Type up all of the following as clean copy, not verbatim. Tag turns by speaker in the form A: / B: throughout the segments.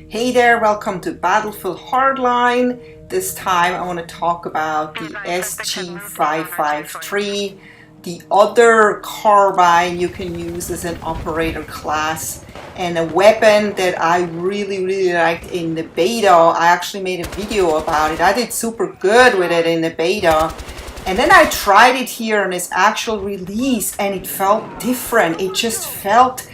A: Hey there, welcome to Battlefield Hardline. This time I want to talk about the SG553, the other carbine you can use as an operator class, and a weapon that I really liked in the beta. I actually made a video about it. I did super good with it in the beta. And then I tried it here on its actual release and it felt different. It just felt,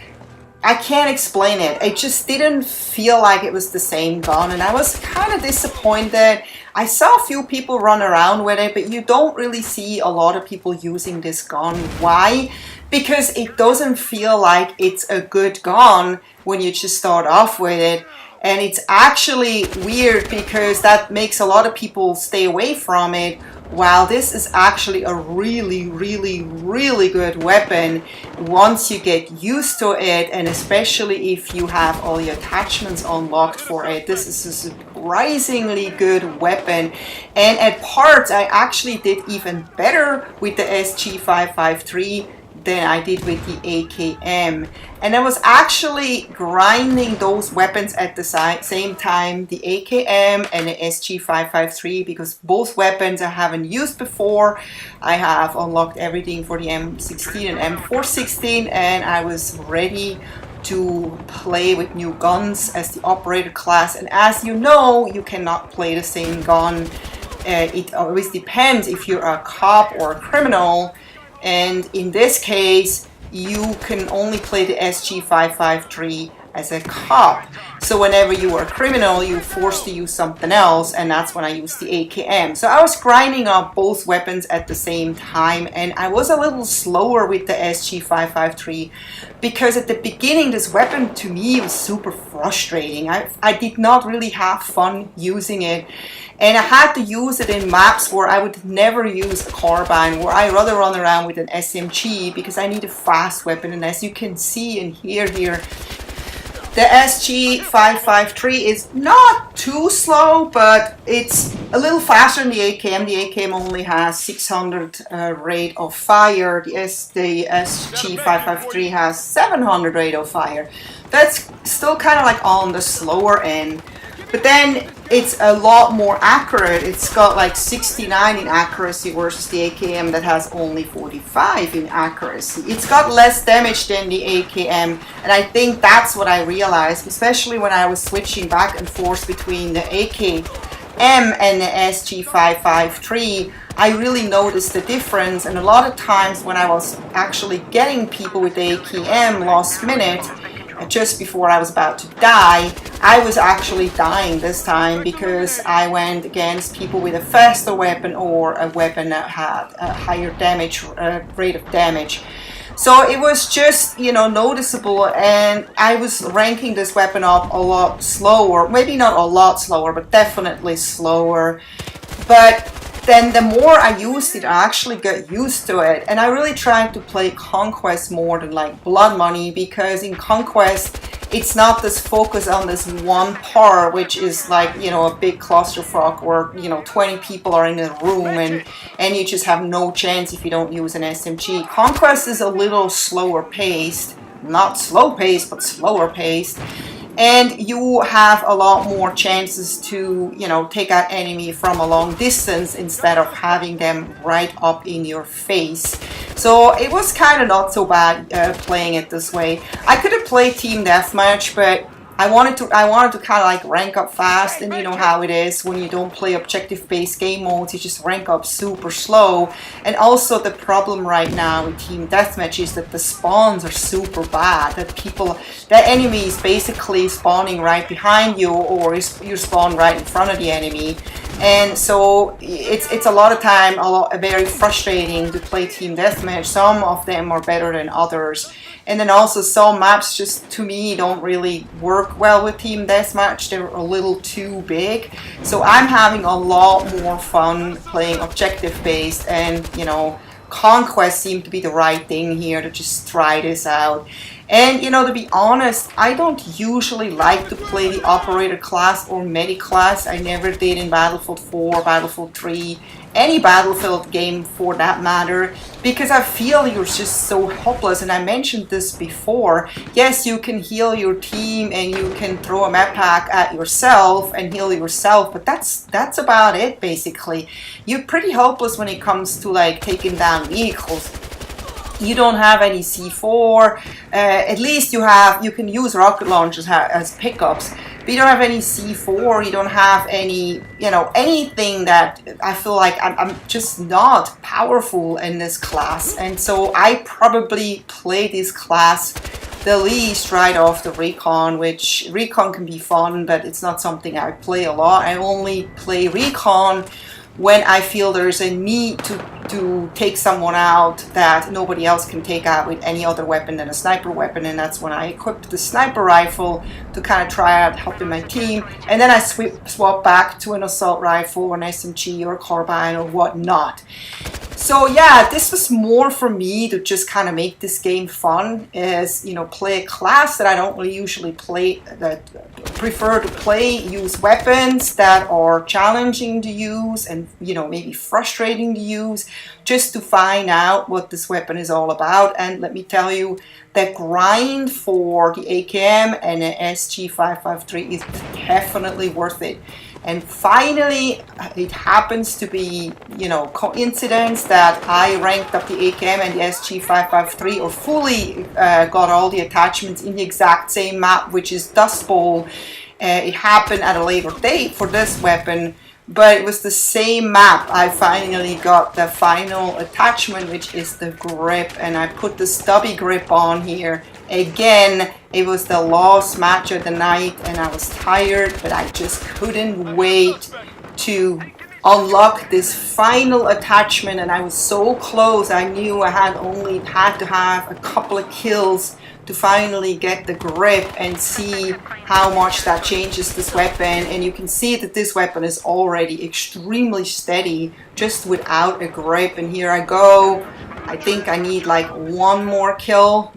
A: I can't explain it. It just didn't feel like it was the same gun, and I was kind of disappointed. I saw a few people run around with it, but you don't really see a lot of people using this gun. Why? Because it doesn't feel like it's a good gun when you just start off with it. And it's actually weird because that makes a lot of people stay away from it, while this is actually a really good weapon once you get used to it, and especially if you have all the attachments unlocked for it. This is a surprisingly good weapon, and at parts I actually did even better with the SG553 than I did with the AKM. And I was actually grinding those weapons at the same time, the AKM and the SG553, because both weapons I haven't used before. I have unlocked everything for the M16 and M416, and I was ready to play with new guns as the operator class. And as you know, you cannot play the same gun. It always depends if you're a cop or a criminal. And in this case, you can only play the SG553 as a cop. So whenever you are a criminal, you're forced to use something else, and that's when I used the AKM. So I was grinding up both weapons at the same time, and I was a little slower with the SG553 because at the beginning this weapon to me was super frustrating. I did not really have fun using it. And I had to use it in maps where I would never use a carbine, where I rather run around with an SMG because I need a fast weapon. And as you can see and hear here, the SG553 is not too slow, but it's a little faster than the AKM. The AKM only has 600 rate of fire. The SG553 has 700 rate of fire. That's still kind of like on the slower end. But then it's a lot more accurate. It's got like 69 in accuracy versus the AKM that has only 45 in accuracy. It's got less damage than the AKM, and I think that's what I realized, especially when I was switching back and forth between the AKM and the SG553. I really noticed the difference, and a lot of times when I was actually getting people with the AKM last minute, just before I was about to die, I was actually dying this time because I went against people with a faster weapon or a weapon that had a higher damage rate of damage. So it was just, you know, noticeable, and I was ranking this weapon up a lot slower. Maybe not a lot slower, but definitely slower. But then the more I used it, I actually got used to it, and I really tried to play Conquest more than like Blood Money, because in Conquest it's not this focus on this one part, which is like, you know, a big clusterfuck where, you know, 20 people are in a room and you just have no chance if you don't use an SMG. Conquest is a little slower paced, not slow paced, but slower paced. And you have a lot more chances to, you know, take out enemy from a long distance instead of having them right up in your face. So it was kind of not so bad playing it this way. I could have played Team Deathmatch, but I wanted to kind of like rank up fast, and you know how it is when you don't play objective-based game modes, you just rank up super slow. And also the problem right now with Team Deathmatch is that the spawns are super bad, that enemy is basically spawning right behind you, or you spawn right in front of the enemy. And so it's a lot of time, very frustrating to play Team Deathmatch. Some of them are better than others. And then also some maps just, to me, don't really work well with Team Deathmatch. They're a little too big. So I'm having a lot more fun playing objective-based, and, you know, Conquest seemed to be the right thing here to just try this out. And, you know, to be honest, I don't usually like to play the operator class or medic class. I never did in Battlefield 4, Battlefield 3, any Battlefield game for that matter, because I feel you're just so helpless. And I mentioned this before. Yes, you can heal your team and you can throw a med pack at yourself and heal yourself, but that's about it basically. You're pretty helpless when it comes to like taking down vehicles. You don't have any C4. At least you can use rocket launchers as pickups, but you don't have any C4. You don't have any, you know, anything that I feel like I'm just not powerful in this class. And so I probably play this class the least right off the recon, which recon can be fun, but it's not something I play a lot. I only play recon when I feel there's a need to take someone out that nobody else can take out with any other weapon than a sniper weapon, and that's when I equipped the sniper rifle to kind of try out helping my team, and then I swap back to an assault rifle or an SMG or a carbine or whatnot. So yeah, this was more for me to just kind of make this game fun, is, you know, play a class that I don't really usually play, that prefer to play, use weapons that are challenging to use and, you know, maybe frustrating to use, just to find out what this weapon is all about. And let me tell you, the grind for the AKM and the SG553 is definitely worth it. And finally, it happens to be, you know, coincidence that I ranked up the AKM and the SG553, or fully got all the attachments in the exact same map, which is Dust Bowl. It happened at a later date for this weapon, but it was the same map. I finally got the final attachment, which is the grip, and I put the stubby grip on here. Again, it was the last match of the night and I was tired, but I just couldn't wait to unlock this final attachment, and I was so close. I knew I had to have a couple of kills to finally get the grip and see how much that changes this weapon. And you can see that this weapon is already extremely steady just without a grip. And here I go. I think I need like one more kill,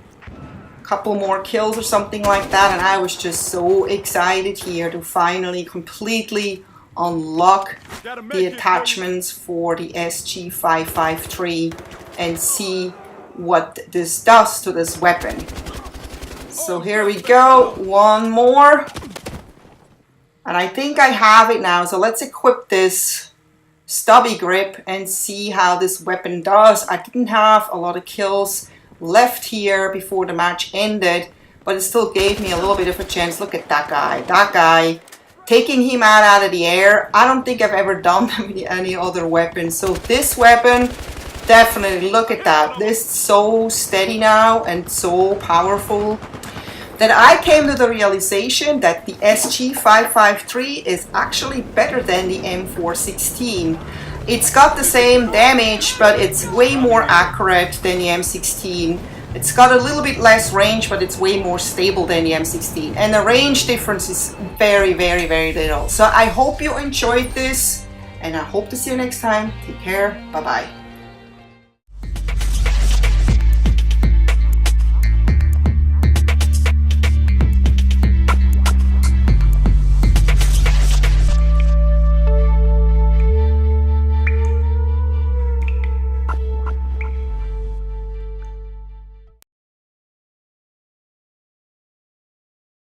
A: couple more kills or something like that, and I was just so excited here to finally completely unlock the attachments for the SG553 and see what this does to this weapon. So here we go, one more, and I think I have it now. So let's equip this stubby grip and see how this weapon does. I didn't have a lot of kills left here before the match ended, but it still gave me a little bit of a chance. Look at that guy, taking him out of the air. I don't think I've ever done that with any other weapon. So this weapon, definitely, look at that. This is so steady now and so powerful that I came to the realization that the SG553 is actually better than the M416. It's got the same damage, but it's way more accurate than the M16. It's got a little bit less range, but it's way more stable than the M16. And the range difference is very, very, very little. So I hope you enjoyed this, and I hope to see you next time. Take care. Bye-bye.